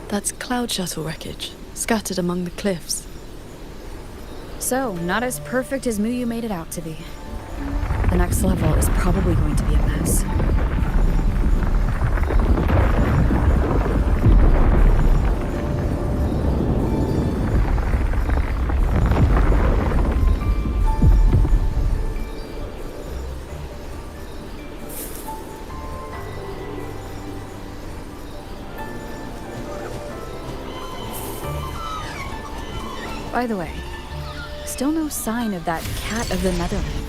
That's cloud shuttle wreckage, scattered among the cliffs. So, not as perfect as Muyu made it out to be. The next level is probably going to be a mess. By the way, still no sign of that cat of the Netherland.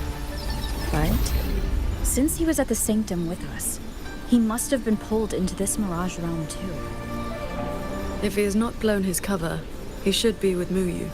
But since he was at the Sanctum with us, he must have been pulled into this Mirage realm too. If he has not blown his cover, he should be with Muyu.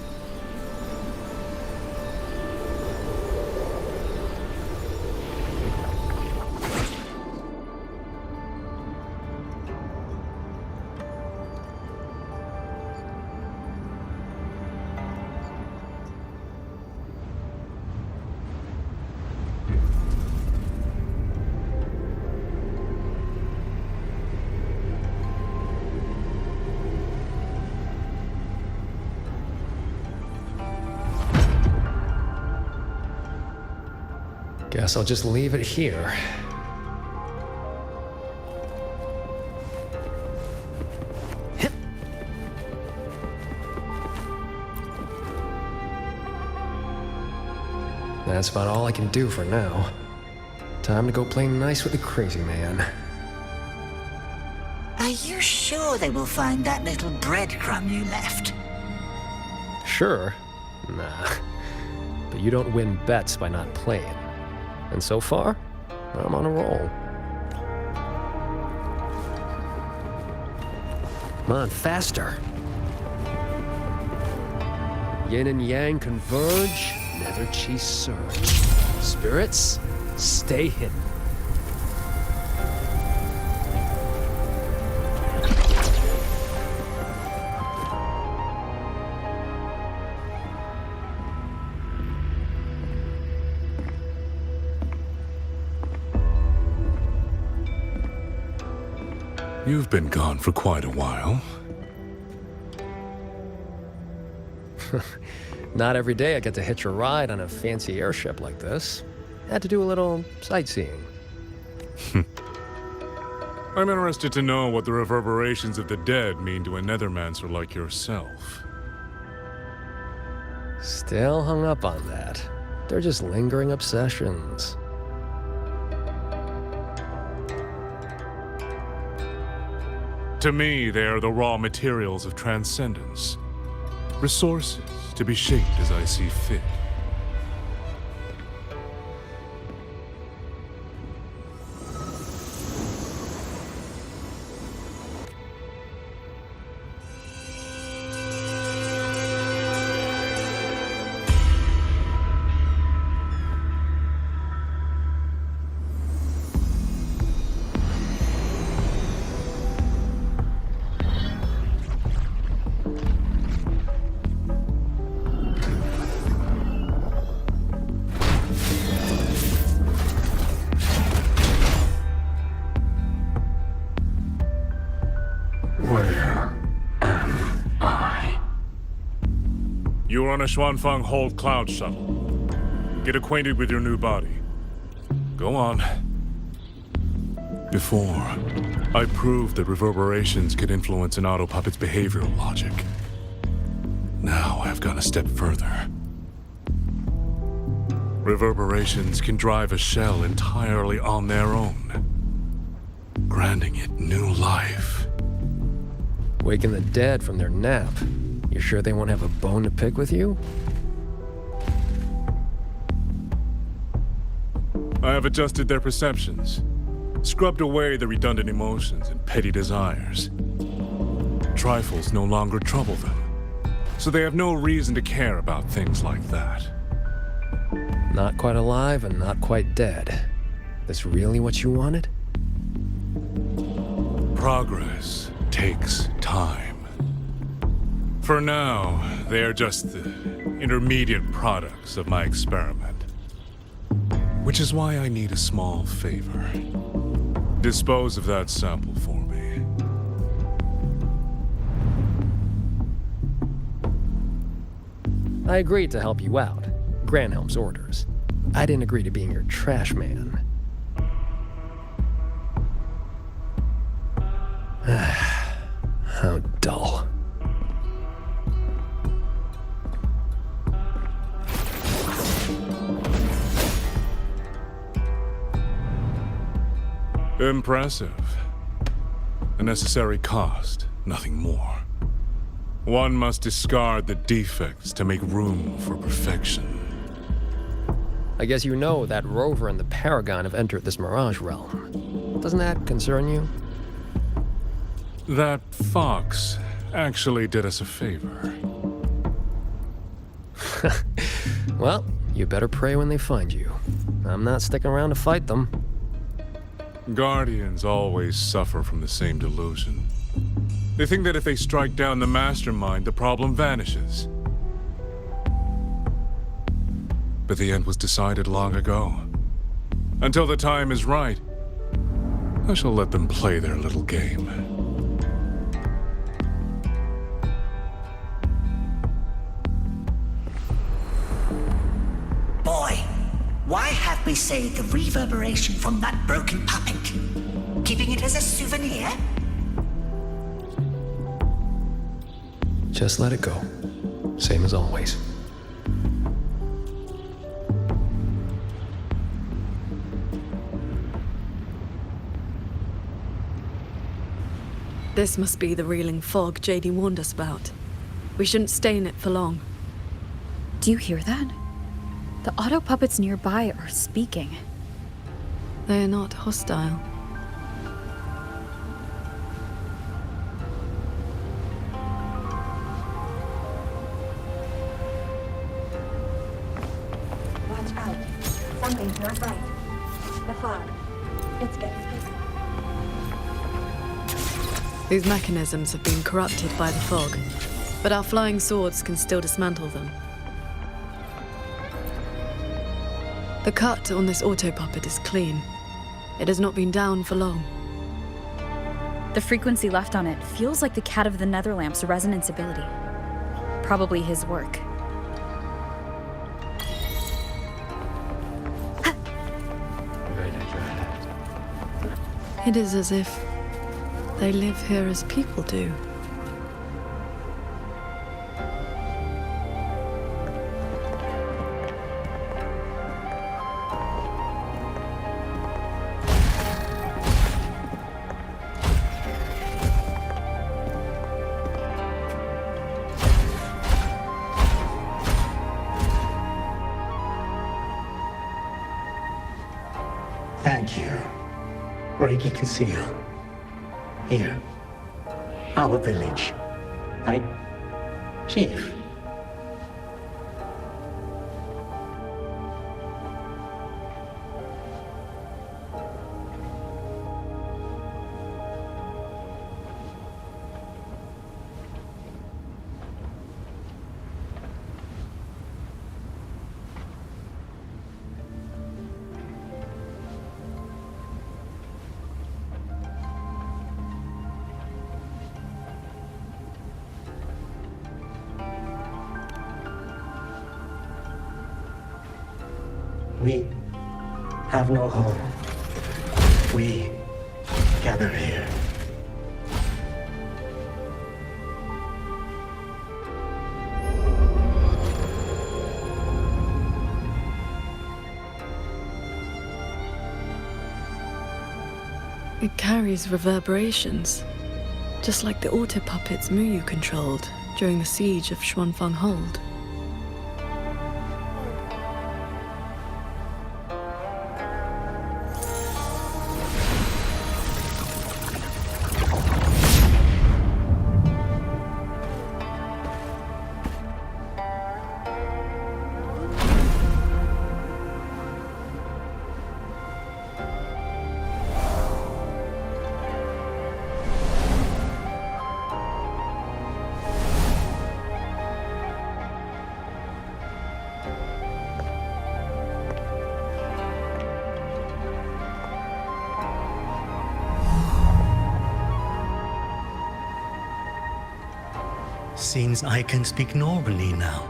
Guess I'll just leave it here. That's about all I can do for now. Time to go play nice with the crazy man. Are you sure they will find that little breadcrumb you left? Sure. Nah. But you don't win bets by not playing. And so far, I'm on a roll. Come on, faster. Yin and yang converge, nether chi surge. Spirits, stay hidden. You've been gone for quite a while. Not every day I get to hitch a ride on a fancy airship like this. Had to do a little sightseeing. I'm interested to know what the reverberations of the dead mean to a nethermancer like yourself. Still hung up on that. They're just lingering obsessions. To me, they are the raw materials of transcendence. Resources to be shaped as I see fit. You're on a Xuanfang Hold Cloud Shuttle. Get acquainted with your new body. Go on. Before, I proved that reverberations could influence an autopuppet's behavioral logic. Now I've gone a step further. Reverberations can drive a shell entirely on their own, granting it new life. Waking the dead from their nap. You sure they won't have a bone to pick with you? I have adjusted their perceptions, scrubbed away the redundant emotions and petty desires. Trifles no longer trouble them, so they have no reason to care about things like that. Not quite alive and not quite dead. This really what you wanted? Progress takes time. For now, they are just the intermediate products of my experiment. Which is why I need a small favor. Dispose of that sample for me. I agreed to help you out. Granhelm's orders. I didn't agree to being your trash man. How dull. Impressive. A necessary cost, nothing more. One must discard the defects to make room for perfection. I guess you know that Rover and the Paragon have entered this Mirage realm. Doesn't that concern you? That fox actually did us a favor. Well, you better pray when they find you. I'm not sticking around to fight them. Guardians always suffer from the same delusion. They think that if they strike down the mastermind, the problem vanishes. But the end was decided long ago. Until the time is right, I shall let them play their little game. Boy, why have we saved the reverberation from that broken puppet? Keeping it as a souvenir? Just let it go. Same as always. This must be the reeling fog JD warned us about. We shouldn't stay in it for long. Do you hear that? The auto puppets nearby are speaking. They are not hostile. Watch out. Something's not right. The fog. It's getting bigger. These mechanisms have been corrupted by the fog, but our flying swords can still dismantle them. The cut on this auto puppet is clean. It has not been down for long. The frequency left on it feels like the Cat of the Netherlamp's resonance ability. Probably his work. It is as if they live here as people do. Thank you. Reiki Conceal. Here. Our village. Right? Chief. We have no home. We gather here. It carries reverberations, just like the auto puppets Muyu controlled during the siege of Xuanfang Hold. Seems I can speak normally now.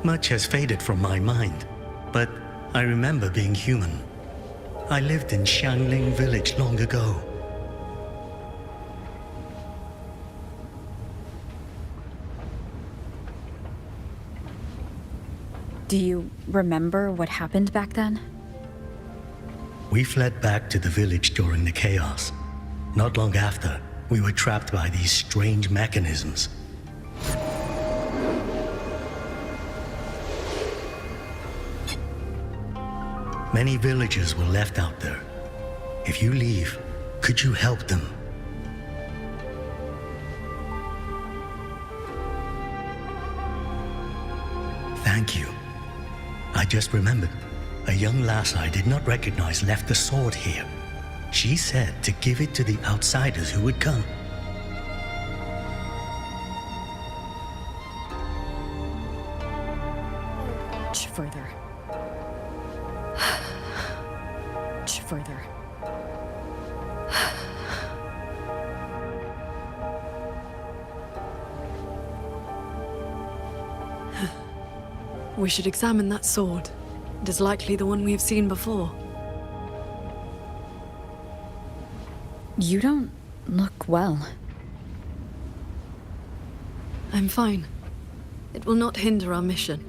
Much has faded from my mind, but I remember being human. I lived in Xiangling village long ago. Do you remember what happened back then? We fled back to the village during the chaos. Not long after, we were trapped by these strange mechanisms. Many villagers were left out there. If you leave, could you help them? Thank you. I just remembered. A young lass I did not recognize left the sword here. She said to give it to the outsiders who would come. Further. Further. We should examine that sword. It is likely the one we have seen before. You don't look well. I'm fine. It will not hinder our mission.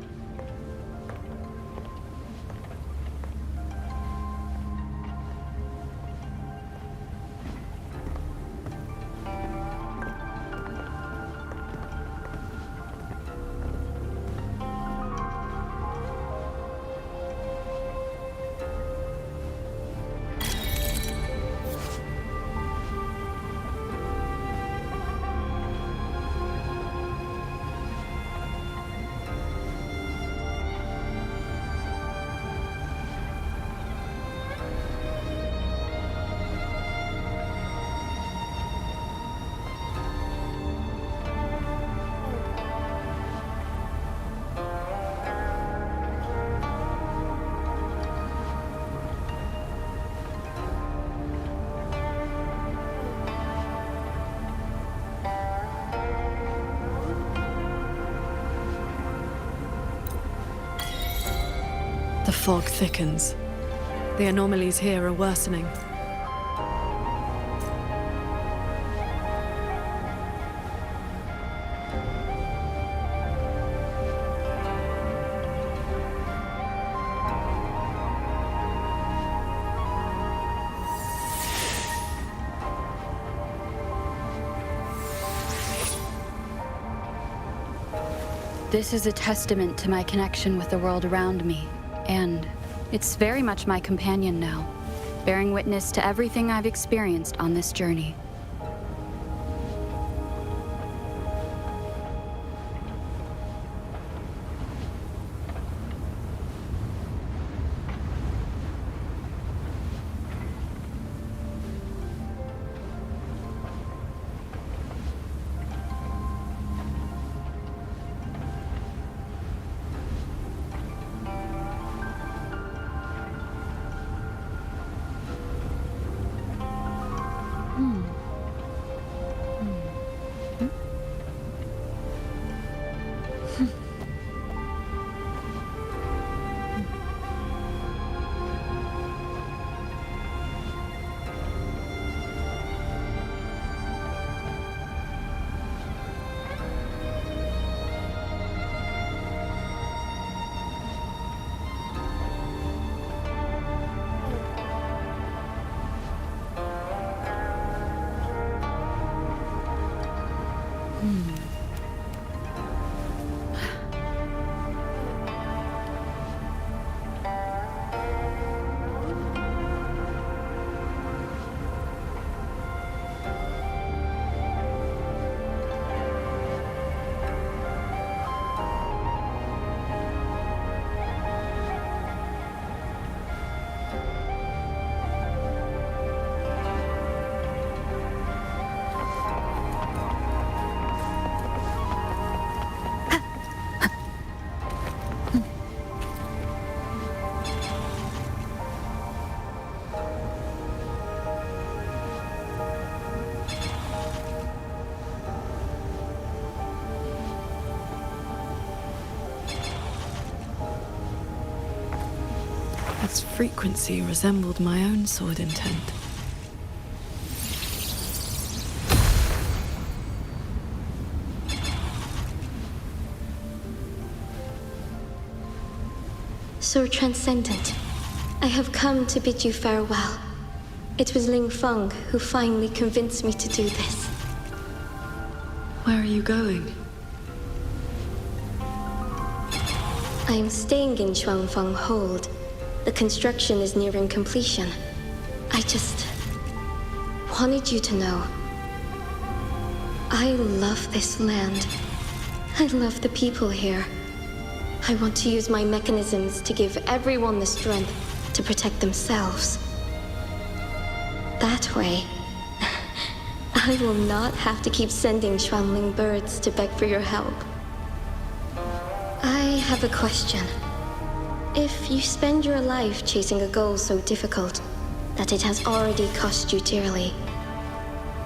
The fog thickens. The anomalies here are worsening. This is a testament to my connection with the world around me, and it's very much my companion now, bearing witness to everything I've experienced on this journey. Its frequency resembled my own sword intent. So transcendent, I have come to bid you farewell. It was Ling Feng who finally convinced me to do this. Where are you going? I am staying in Shuangfeng Hold. The construction is nearing completion. I just wanted you to know. I love this land. I love the people here. I want to use my mechanisms to give everyone the strength to protect themselves. That way, I will not have to keep sending Xuanling birds to beg for your help. I have a question. If you spend your life chasing a goal so difficult that it has already cost you dearly,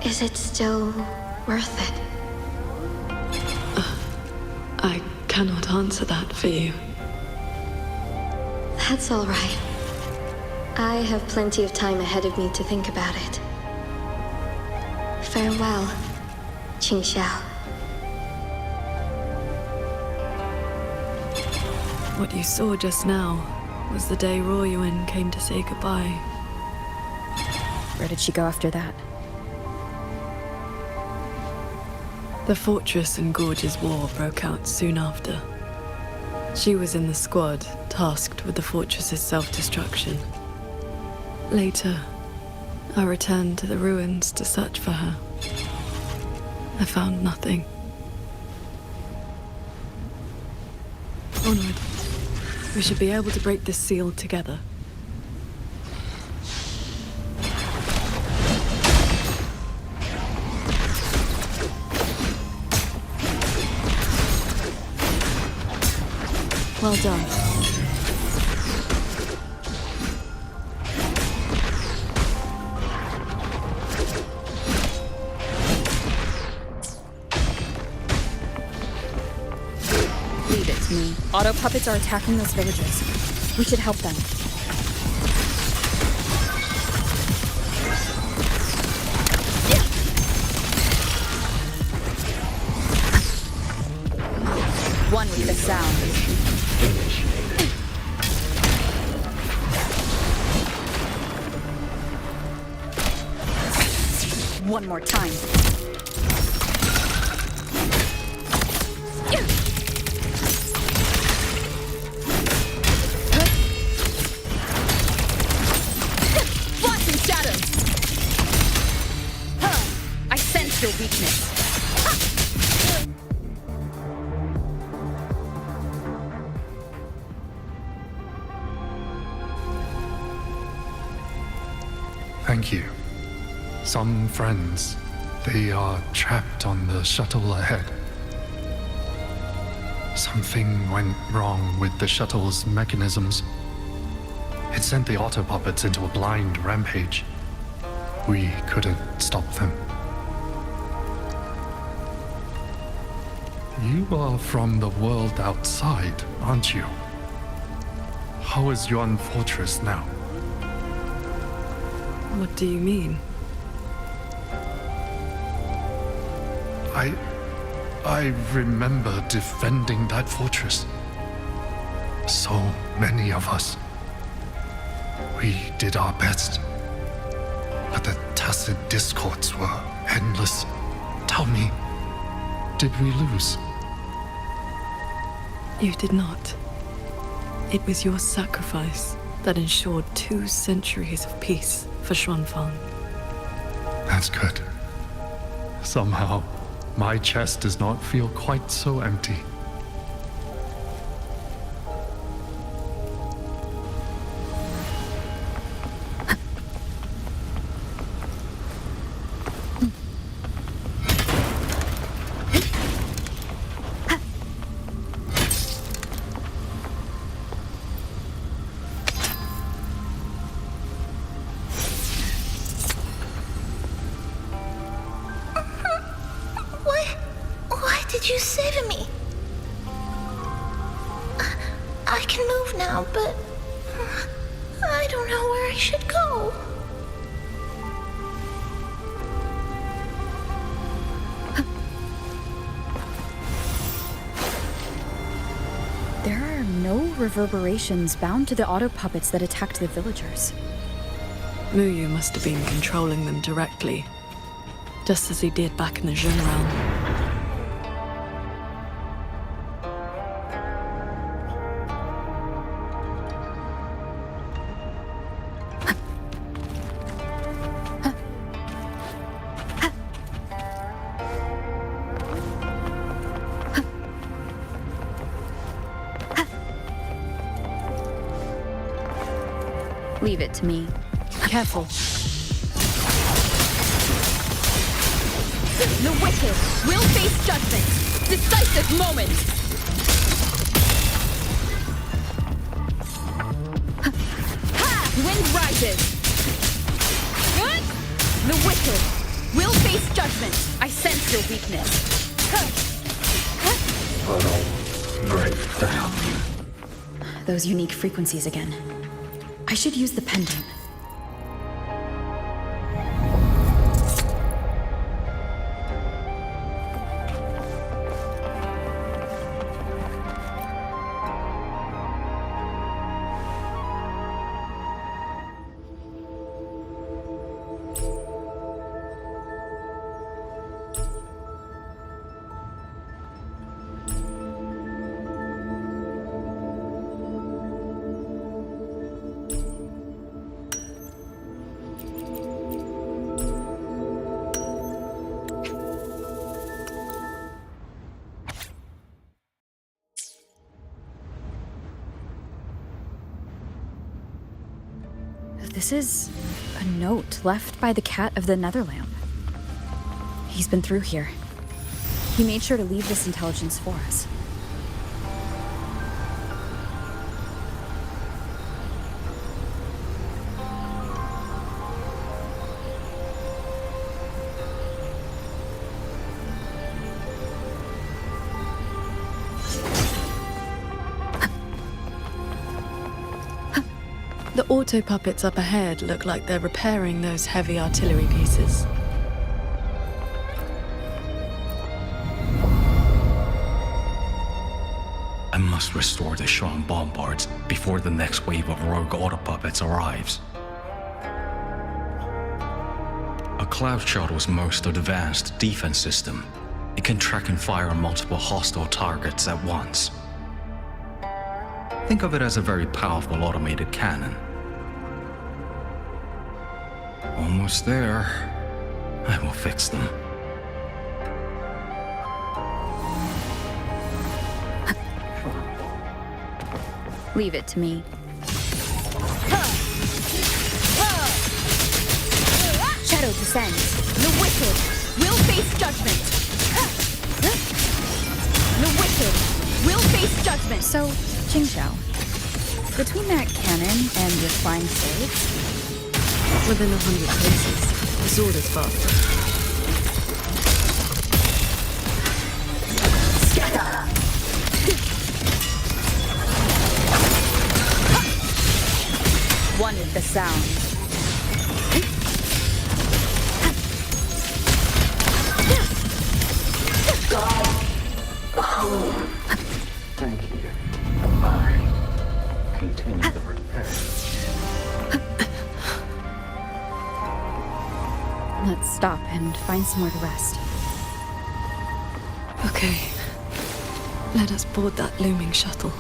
is it still worth it? I cannot answer that for you. That's all right. I have plenty of time ahead of me to think about it. Farewell, Qingxiao. What you saw just now was the day Ruoyuan came to say goodbye. Where did she go after that? The Fortress and Gorge's War broke out soon after. She was in the squad tasked with the fortress's self-destruction. Later, I returned to the ruins to search for her. I found nothing. Onward. We should be able to break this seal together. Well done. Leave it to me. Auto puppets are attacking those villages. We should help them. One with the sound. One more time. Blast and shadow! I sense your weakness. Thank you. Some friends, they are trapped on the shuttle ahead. Something went wrong with the shuttle's mechanisms. It sent the auto puppets into a blind rampage. We couldn't stop them. You are from the world outside, aren't you? How is Yuan Fortress now? What do you mean? I remember defending that fortress. So many of us. We did our best. But the tacit discords were endless. Tell me, did we lose? You did not. It was your sacrifice that ensured 2 centuries of peace for Xuanfang. That's good. Somehow, my chest does not feel quite so empty. Why did you save me? I can move now, but I don't know where I should go. There are no reverberations bound to the auto puppets that attacked the villagers. Muyu must have been controlling them directly, just as he did back in the Jun realm. Leave it to me. Careful. The wicked will face judgment. Decisive moment. Ha! Wind rises. The wicked will face judgment. I sense your weakness. Those unique frequencies again. I should use the pendant. This is a note left by the cat of the Netherlamp. He's been through here. He made sure to leave this intelligence for us. The auto puppets up ahead look like they're repairing those heavy artillery pieces. I must restore the strong bombards before the next wave of rogue auto puppets arrives. A cloud shuttle's most advanced defense system. It can track and fire on multiple hostile targets at once. Think of it as a very powerful automated cannon. Almost there. I will fix them. Leave it to me. Shadow descends. The wicked will face judgment. The wicked will face judgment. So, Qingxiao, between that cannon and your flying swords, Within 100 paces, the sword is faster. wanted the sound. Thank you. I continue the repair. Let's stop and find somewhere to rest. Okay. Let us board that looming shuttle.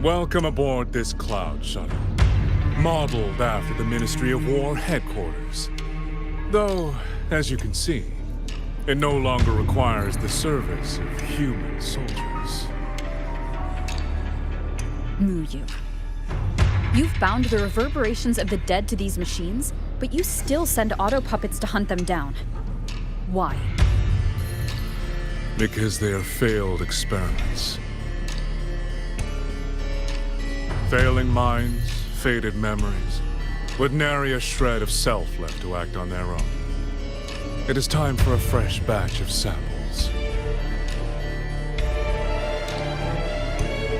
Welcome aboard this cloud shuttle, modeled after the Ministry of War headquarters. Though, as you can see, it no longer requires the service of human soldiers. Muyu. You've bound the reverberations of the dead to these machines, but you still send auto puppets to hunt them down. Why? Because they are failed experiments. Failing minds, faded memories, with nary a shred of self left to act on their own. It is time for a fresh batch of samples.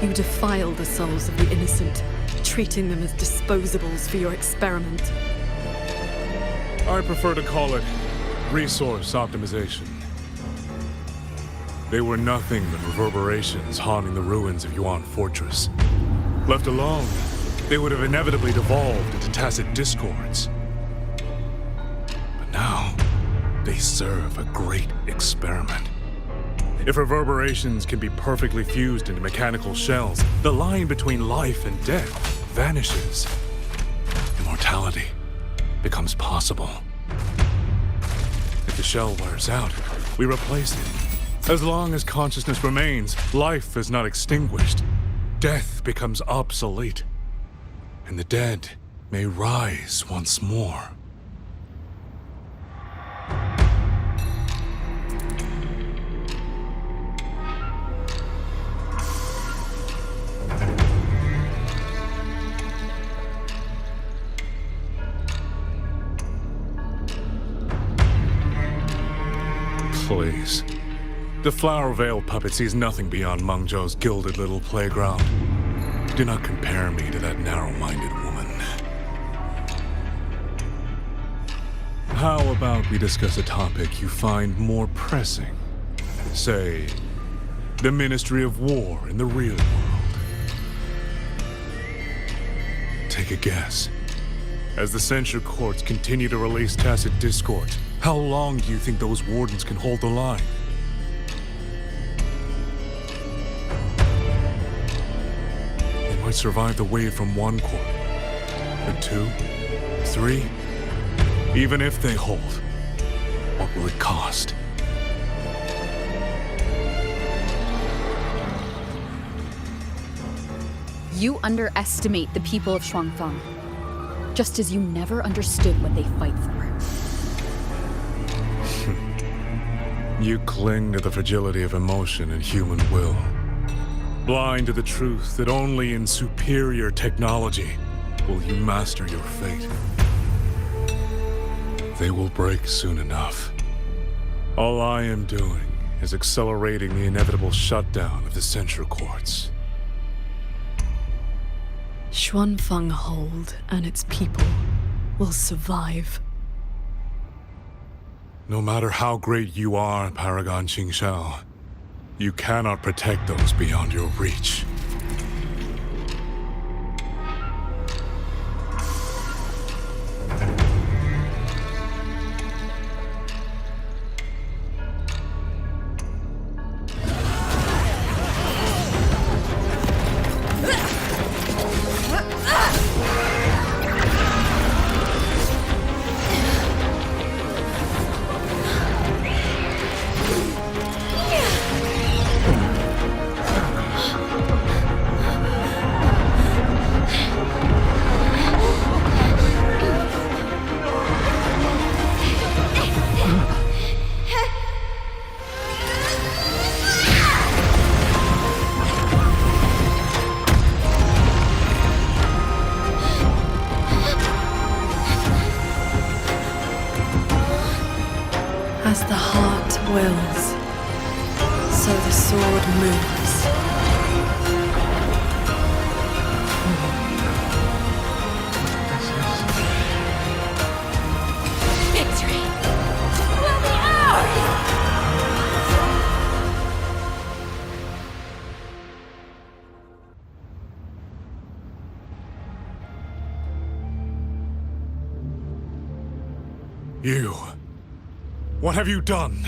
You defile the souls of the innocent, treating them as disposables for your experiment. I prefer to call it resource optimization. They were nothing but reverberations haunting the ruins of Yuan Fortress. Left alone, they would have inevitably devolved into tacit discords. But now, they serve a great experiment. If reverberations can be perfectly fused into mechanical shells, the line between life and death vanishes. Immortality becomes possible. If the shell wears out, we replace it. As long as consciousness remains, life is not extinguished. Death becomes obsolete, and the dead may rise once more. Please. The Flower Veil puppet sees nothing beyond Mengzhou's gilded little playground. Do not compare me to that narrow-minded woman. How about we discuss a topic you find more pressing? Say, the Ministry of War in the real world. Take a guess. As the censure courts continue to release tacit discords, how long do you think those wardens can hold the line? They might survive the wave from one court, but 2, 3, even if they hold, what will it cost? You underestimate the people of Shuangfang, just as you never understood what they fight for. You cling to the fragility of emotion and human will, blind to the truth that only in superior technology will you master your fate. They will break soon enough. All I am doing is accelerating the inevitable shutdown of the censure courts. Xuanfeng Hold and its people will survive. No matter how great you are, Paragon Qingshao, you cannot protect those beyond your reach. As the heart wills, so the sword moves. Victory will be ours! You. What have you done?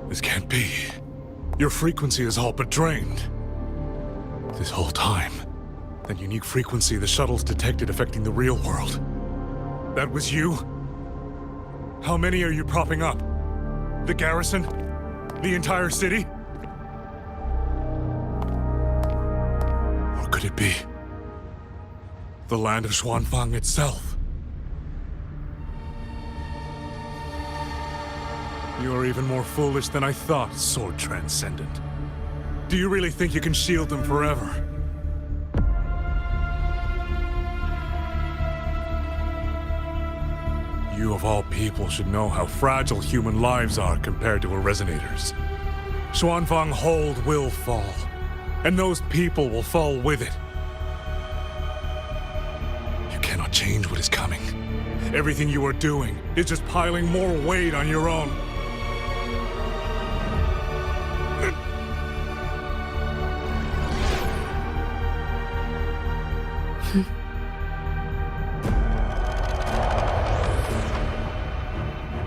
This can't be. Your frequency is all but drained. This whole time, That unique frequency the shuttles detected affecting the real world. That was you? How many are you propping up? The garrison? The entire city? Or could it be the land of Xuanfang itself? You're even more foolish than I thought, Sword Transcendent. Do you really think you can shield them forever? You of all people should know how fragile human lives are compared to a Resonator's. Xuanfang Hold will fall, and those people will fall with it. You cannot change what is coming. Everything you are doing is just piling more weight on your own.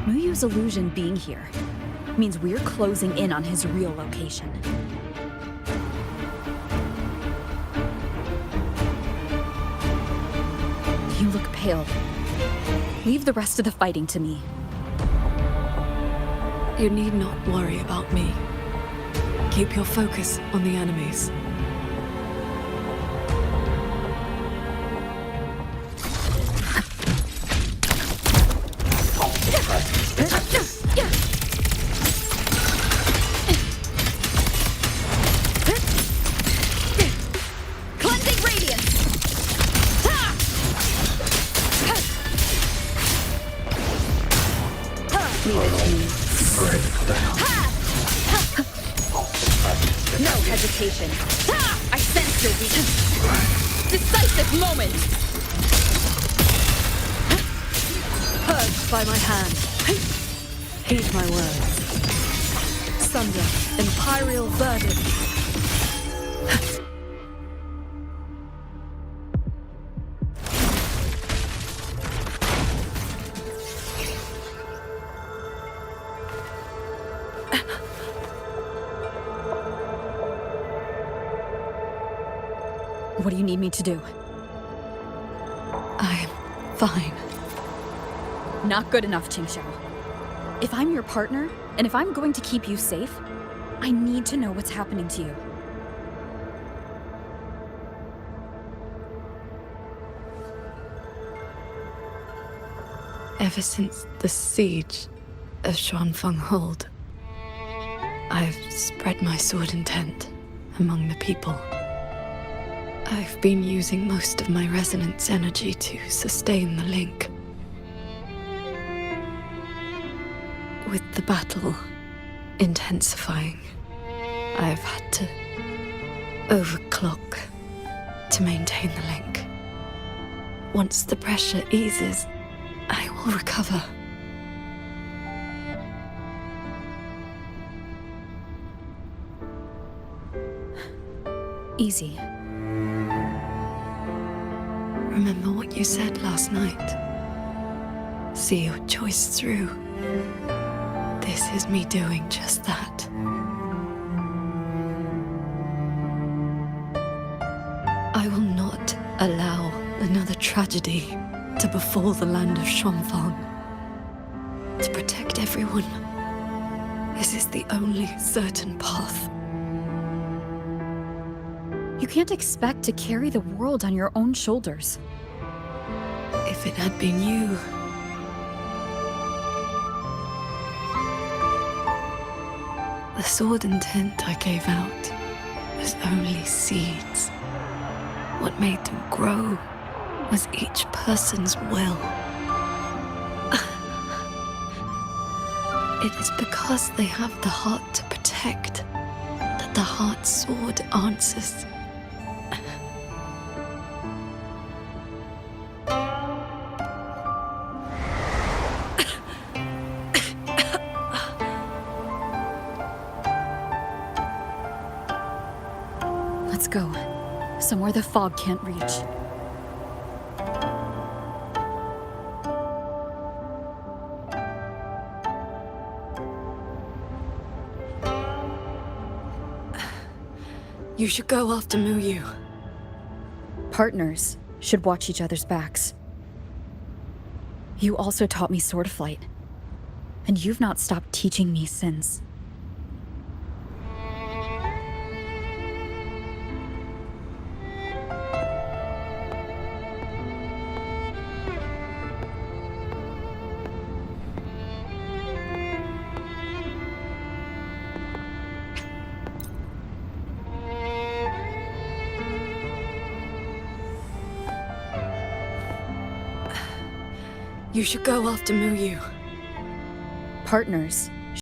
Muyu's illusion being here means we're closing in on his real location. You look pale. Leave the rest of the fighting to me. You need not worry about me. Keep your focus on the enemies. Cleansing radiance! Leave it to me. No hesitation. I sense your weakness. Decisive moment! Purged by my hand. Heed my words. Sunder, imperial verdict. What do you need me to do? I am fine. Not good enough, Qingxiao. If I'm your partner, and if I'm going to keep you safe, I need to know what's happening to you. Ever since the siege of Xuanfang Hold, I've spread my sword intent among the people. I've been using most of my resonance energy to sustain the link. With the battle intensifying, I've had to overclock to maintain the link. Once the pressure eases, I will recover. Easy. Remember what you said last night. See your choice through. This is me doing just that. I will not allow another tragedy to befall the land of Xuanfang. To protect everyone, this is the only certain path. You can't expect to carry the world on your own shoulders. If it had been you, the sword intent I gave out was only seeds. What made them grow was each person's will. It is because they have the heart to protect that the heart sword answers. Let's go. Somewhere the fog can't reach. You should go after Muyu. Partners should watch each other's backs. You also taught me sword flight, and you've not stopped teaching me since. You should go after Muyu. Partners